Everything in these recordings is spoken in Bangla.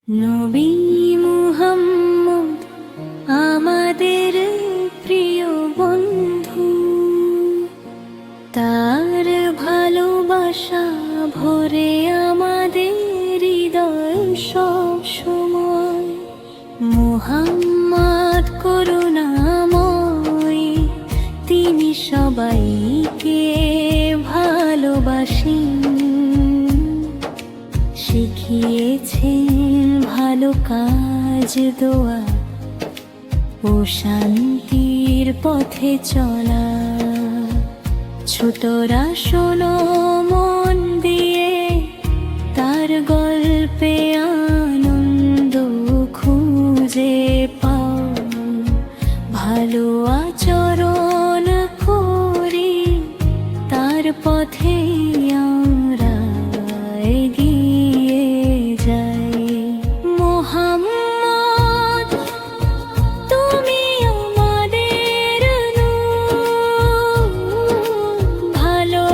নবী মুহাম্মদ আমাদের প্রিয় বন্ধু, তার ভালোবাসা ভরে আমাদের হৃদয় সব সময়। মুহাম্মদ করুণাময়, তিনি সবাইকে ভালোবাসেন, শিখিয়েছেন ভালো কাজ, দোয়া ও শান্তির পথে চলা। ছোটরা শোনো মন দিয়ে, তার গল্পে আনন্দ খুঁজে পাও। ভালো আচরণ করি তার পথে আমরা এগিয়ে যাই। মুহাম্মদ তুমি আমাদের নূর, ভালো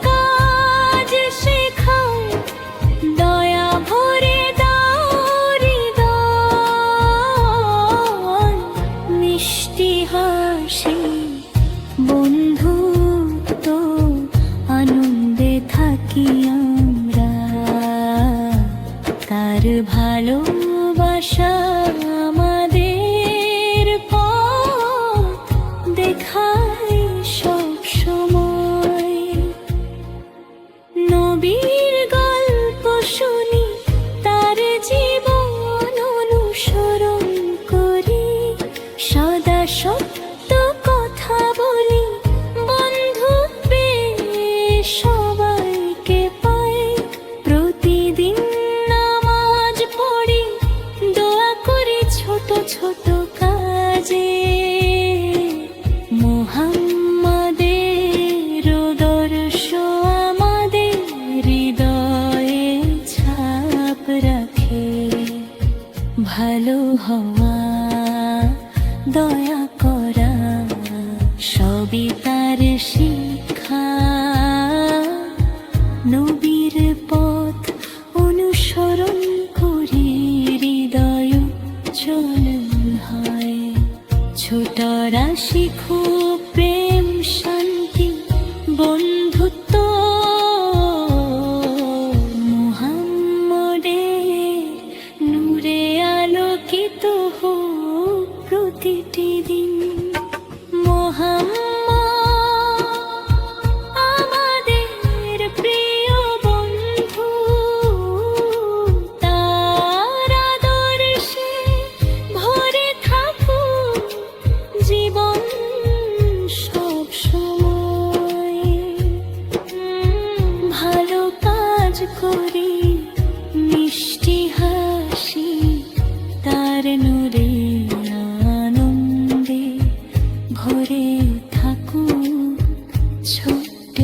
কাজ শেখাও, দয়া ভরে দাও হৃদয়। মিষ্টি হাসি বন্ধুত্ব আনন্দে থাকি আমরা, তার ভালোবাসা আমাদের পথ দেখায় সব সময়। নবীর গল্প শুনি, তার জীবন অনুসরণ করি, সদা সত্য কথা বলি, বন্ধুত্বে সবাইকে পাই। প্রতিদিন নামাজ পড়ি, দোয়া করি ছোট ছোট কাজে। মুহাম্মাদের দর্শ আমাদের হৃদয়ে ছাপ রাখে। ভালো হওয়া, দয়া করা সবই তার শিক্ষা। নবীর পথ অনুসরণ করি, হৃদয় উজ্জ্বল হয়। ছোটরা শিখো প্রেম, শান্তি, বন্ধুত্ব। মুহাম্মদের নূরে আলোকিত হোক প্রতিটি দিন। মুহাম্মদ আমাদের প্রিয় বন্ধু, তার আদর্শে ভরে থাকুক জীবন সব সময়। ভালো কাজ করি, মিষ্টি হাসি, তার নূরে আনন্দে ভরে থাকুক ছোট্ট